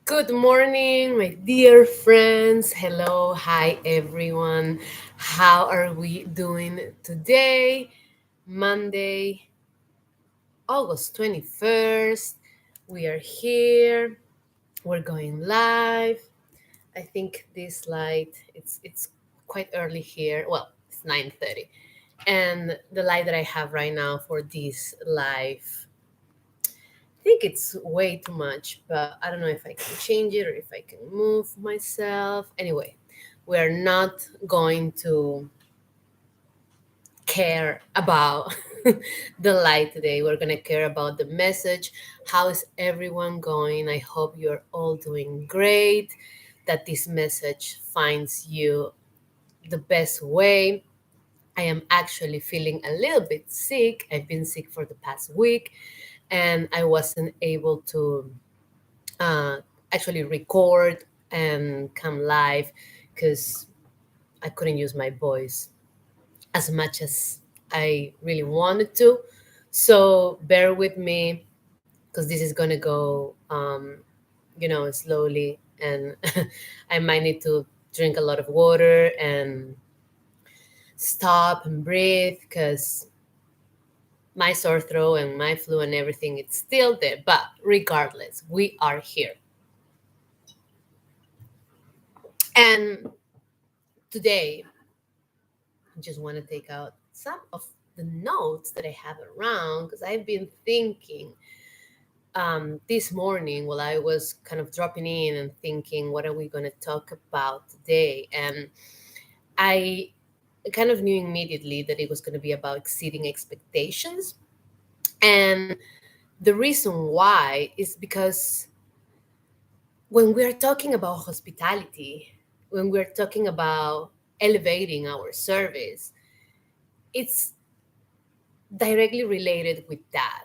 Good morning, my dear friends. Hello, hi everyone. How are we doing today? Monday, August 21st. We are here. We're going live. I think this light it's quite early here. Well, it's 9:30. And the light that I have right now for this live think it's way too much, but I don't know if I can change it or if I can move myself. Anyway, we're not going to care about the light today. We're going to care about the message. How is everyone going? I hope you're all doing great, that this message finds you the best way. I am actually feeling a little bit sick. I've been sick for the past week and I wasn't able to uh, actually record and come live because I couldn't use my voice as much as I really wanted to. So bear with me because this is going to go, slowly. And I might need to drink a lot of water and stop and breathe because my sore throat and my flu and everything, it's still there. But regardless, we are here. And today, I just want to take out some of the notes that I have around because I've been thinking this morning while I was kind of dropping in and thinking, what are we going to talk about today? And I kind of knew immediately that it was going to be about exceeding expectations. And the reason why is because when we're talking about hospitality, when we're talking about elevating our service, it's directly related with that.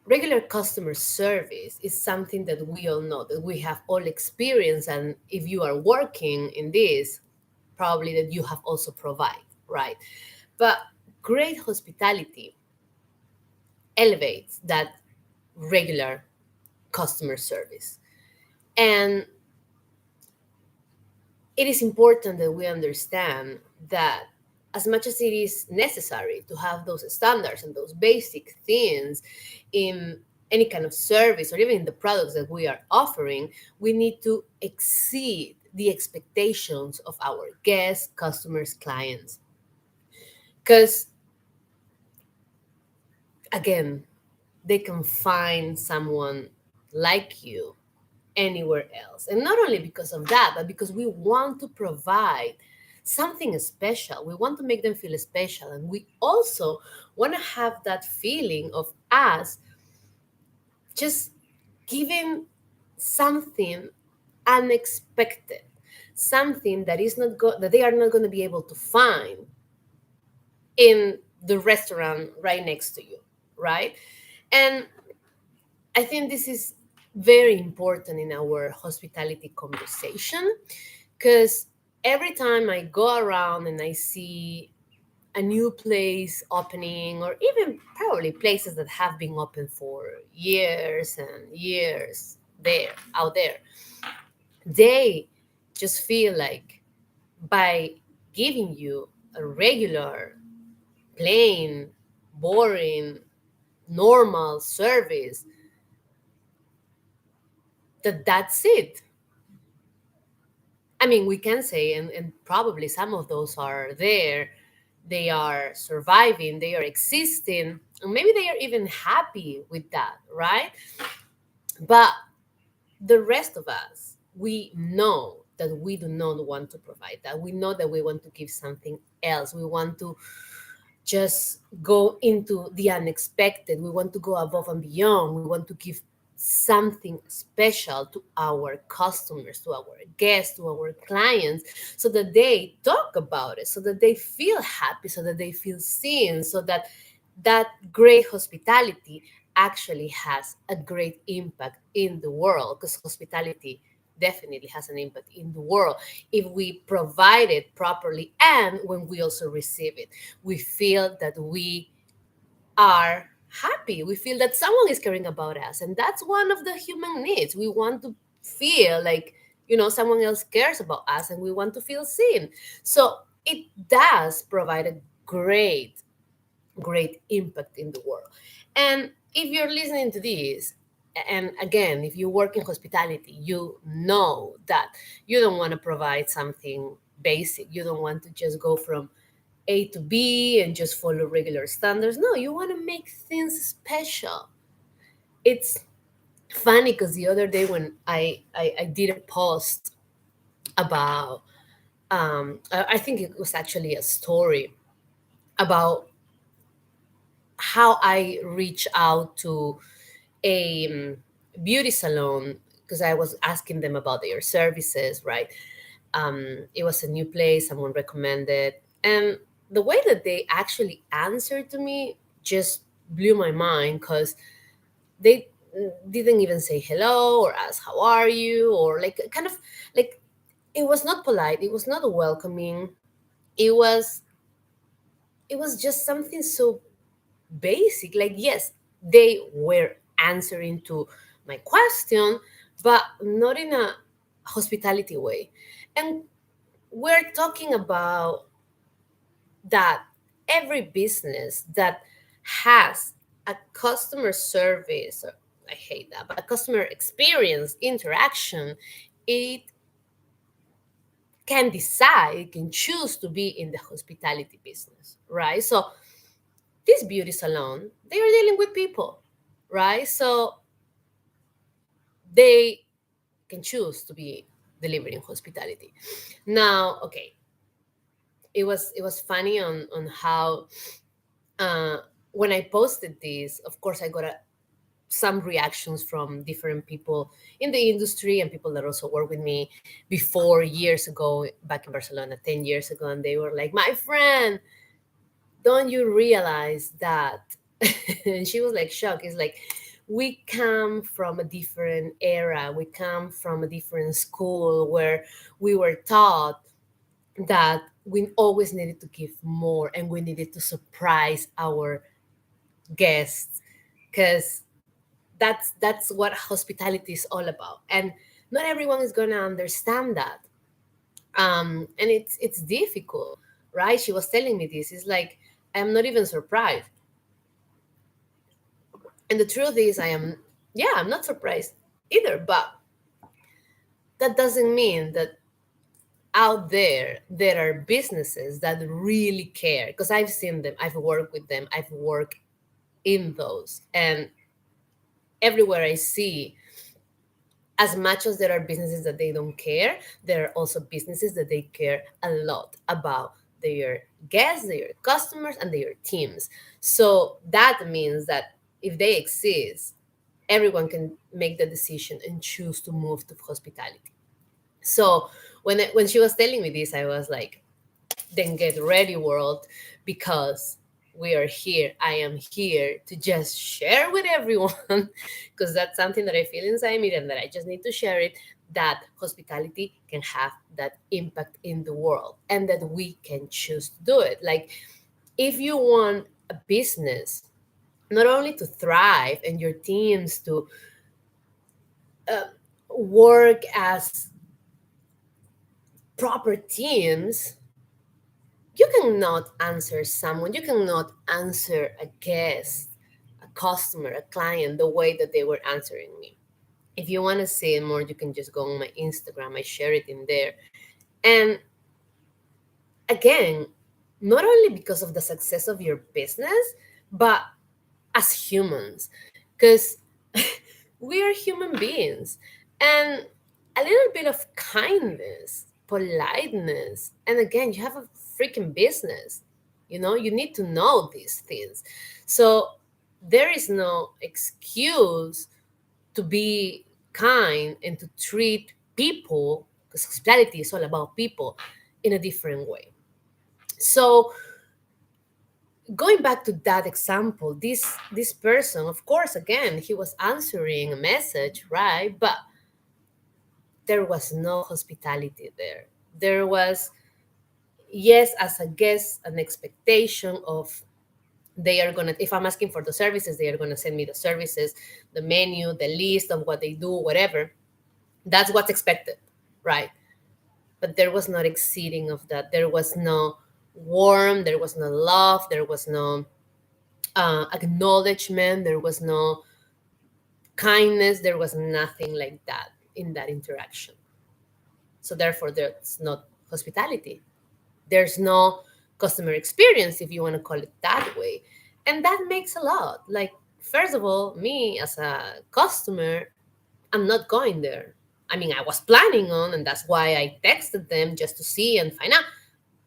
Regular customer service is something that we all know, that we have all experienced, and if you are working in this, probably that you have also provided, right? But great hospitality elevates that regular customer service. And it is important that we understand that as much as it is necessary to have those standards and those basic things in any kind of service or even in the products that we are offering, we need to exceed the expectations of our guests, customers, clients. Because again, they can find someone like you anywhere else. And not only because of that, but because we want to provide something special. We want to make them feel special. And we also want to have that feeling of us just giving something unexpected, something that is not that they are not going to be able to find in the restaurant right next to you, right? And I think this is very important in our hospitality conversation because every time I go around and I see a new place opening, or even probably places that have been open for years and years there, out there, they just feel like by giving you a regular, plain, boring, normal service, that's it. I mean, we can say, and probably some of those are there, they are surviving, they are existing, and maybe they are even happy with that, right? But the rest of us, we know that we do not want to provide that. We know that we want to give something else. We want to just go into the unexpected. We want to go above and beyond. We want to give something special to our customers, to our guests, to our clients, so that they talk about it, so that they feel happy, so that they feel seen, so that that great hospitality actually has a great impact in the world, because hospitality definitely has an impact in the world if we provide it properly and when we also receive it. We feel that we are happy. We feel that someone is caring about us. And that's one of the human needs. We want to feel like, someone else cares about us and we want to feel seen. So it does provide a great, great impact in the world. And if you're listening to this, and again, if you work in hospitality, you know that you don't want to provide something basic. You don't want to just go from A to B and just follow regular standards. No, you want to make things special. It's funny because the other day when I did a post about, I think it was actually a story about how I reach out to a beauty salon because I was asking them about their services, right? It was a new place, someone recommended. And the way that they actually answered to me just blew my mind because they didn't even say hello or ask, how are you? Or like, kind of like, it was not polite, it was not welcoming. It was, it was just something so basic. Like, yes, they were answering to my question, but not in a hospitality way. And we're talking about that every business that has a customer service, or I hate that, but a customer experience interaction, it can decide, can choose to be in the hospitality business, right? So this beauty salon, they are dealing with people, right? So they can choose to be delivering hospitality. Now, okay, it was funny on how uh, when I posted this, of course, I got some reactions from different people in the industry and people that also worked with me before years ago back in Barcelona, 10 years ago. And they were like, my friend, don't you realize that? And she was like shocked. It's like, we come from a different era, we come from a different school where we were taught that we always needed to give more and we needed to surprise our guests because that's what hospitality is all about. And not everyone is going to understand that. And it's difficult, right? She was telling me this. It's like, I'm not even surprised. And the truth is, yeah, I'm not surprised either. But that doesn't mean that out there are businesses that really care, because I've seen them, I've worked with them, I've worked in those. And everywhere I see, as much as there are businesses that they don't care, there are also businesses that they care a lot about their guests, their customers, and their teams. So that means that if they exist, everyone can make the decision and choose to move to hospitality. So when she was telling me this, I was like, then get ready, world, because we are here. I am here to just share with everyone, because that's something that I feel inside me and that I just need to share it, that hospitality can have that impact in the world and that we can choose to do it. Like, if you want a business not only to thrive and your teams to uh, work as proper teams, you cannot answer someone, you cannot answer a guest, a customer, a client the way that they were answering me. If you want to see it more, you can just go on my Instagram. I share it in there. And again, not only because of the success of your business, but as humans, because we are human beings. And a little bit of kindness, politeness, and again, you have a freaking business. You need to know these things. So there is no excuse to be kind and to treat people, because hospitality is all about people, in a different way. So going back to that example, this person, of course, again, he was answering a message, right? But there was no hospitality there. There was, yes, as a guest, an expectation of They are gonna, if I'm asking for the services, they are gonna send me the services, the menu, the list of what they do, whatever. That's what's expected, right? But there was not exceeding of that. There was no warmth, there was no love, there was no acknowledgement, there was no kindness, there was nothing like that in that interaction. So therefore, there's not hospitality. There's no customer experience, if you want to call it that way. And that makes a lot. Like, first of all, me as a customer, I'm not going there. I mean, I was planning on, and that's why I texted them just to see and find out.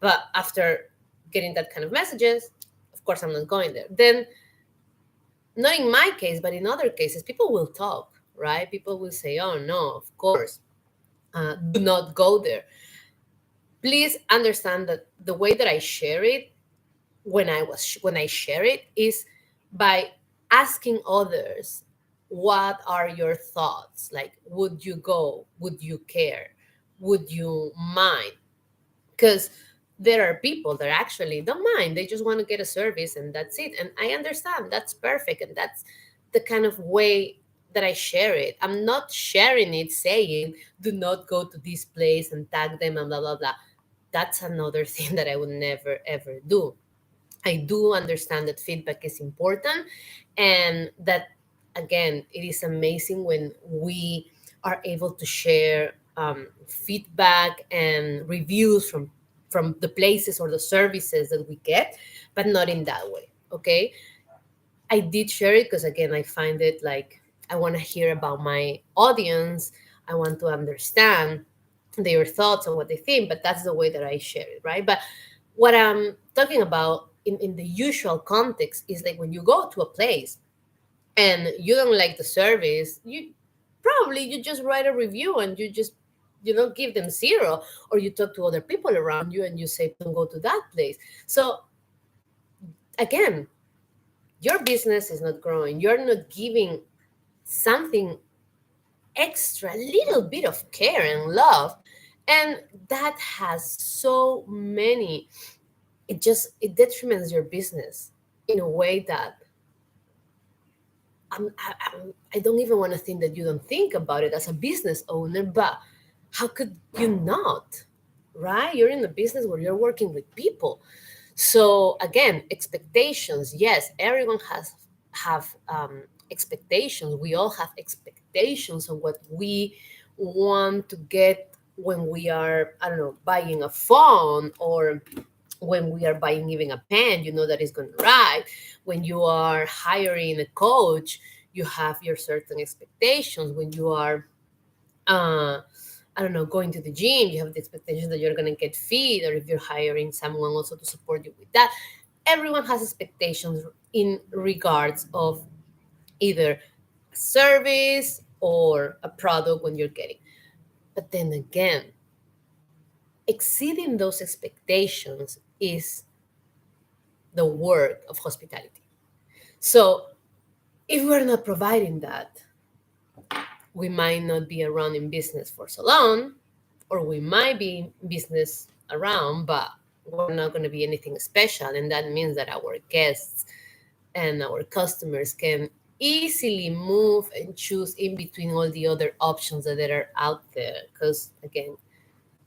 But after getting that kind of messages, of course, I'm not going there. Then, not in my case, but in other cases, people will talk, right? People will say, oh, no, of course, do not go there. Please understand that the way that I share it, when I share it, is by asking others, what are your thoughts? Like, would you go? Would you care? Would you mind? Because there are people that actually don't mind. They just want to get a service and that's it. And I understand that's perfect. And that's the kind of way that I share it. I'm not sharing it saying, do not go to this place and tag them and blah, blah, blah. That's another thing that I would never, ever do. I do understand that feedback is important, and that, again, it is amazing when we are able to share feedback and reviews from the places or the services that we get, but not in that way. Okay, I did share it because, again, I find it like I want to hear about my audience. I want to understand their thoughts and what they think, but that's the way that I share it, right? But what I'm talking about in the usual context is like when you go to a place and you don't like the service, you just write a review and you just give them zero, or you talk to other people around you and you say don't go to that place. So again, your business is not growing. You're not giving something extra, little bit of care and love, and that has so many, it detriments your business in a way that I don't even want to think that you don't think about it as a business owner, but how could you not? Right? You're in a business where you're working with people. So again, expectations. Yes, everyone have expectations. We all have expectations on what we want to get when we are, I don't know, buying a phone, or when we are buying even a pen, that it's going to write. When you are hiring a coach, you have your certain expectations. When you are, I don't know, going to the gym, you have the expectation that you're going to get fit, or if you're hiring someone also to support you with that. Everyone has expectations in regards of either a service or a product when you're getting. But then again, exceeding those expectations is the work of hospitality. So if we're not providing that, we might not be around in business for so long, or we might be in business around, but we're not going to be anything special. And that means that our guests and our customers can easily move and choose in between all the other options that are out there. Because, again,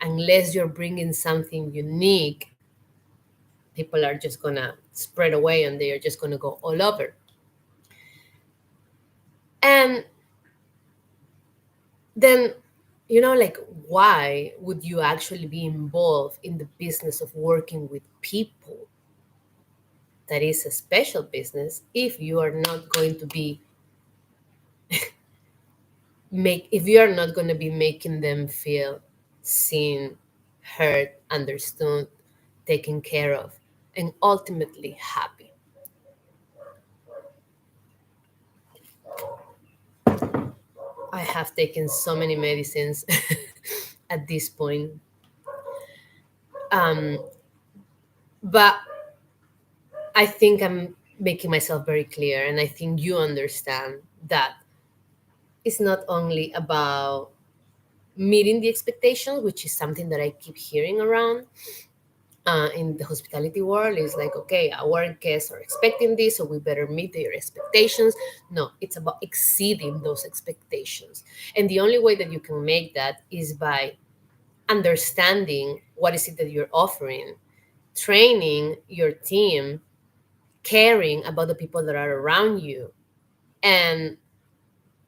unless you're bringing something unique, people are just going to spread away and they are just going to go all over. And then, like, why would you actually be involved in the business of working with people? That is a special business if you are not going to be if you are not going to be making them feel seen, heard, understood, taken care of, and ultimately happy. I have taken so many medicines at this point. um, but I think I'm making myself very clear, and I think you understand that it's not only about meeting the expectations, which is something that I keep hearing around, in the hospitality world is like, okay, our guests are expecting this, so we better meet their expectations. No, it's about exceeding those expectations. And the only way that you can make that is by understanding what is it that you're offering, training your team, caring about the people that are around you, and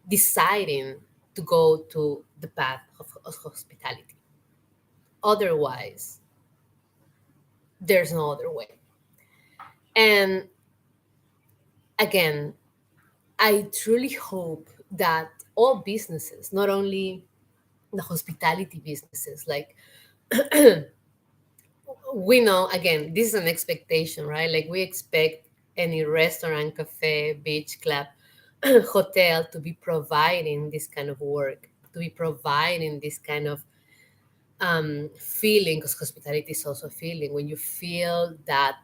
deciding to go to the path of hospitality. Otherwise, there's no other way. And again, I truly hope that all businesses, not only the hospitality businesses, like we know, again, this is an expectation, right? Like we expect any restaurant, cafe, beach club, hotel to be providing this kind of work, to be providing this kind of feeling, because hospitality is also a feeling. When you feel that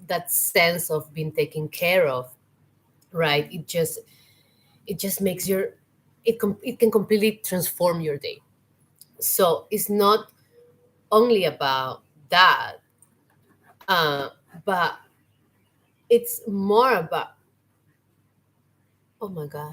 that sense of being taken care of, right? It just makes your it can completely transform your day. So it's not only about that, uh, but it's more about, oh my god,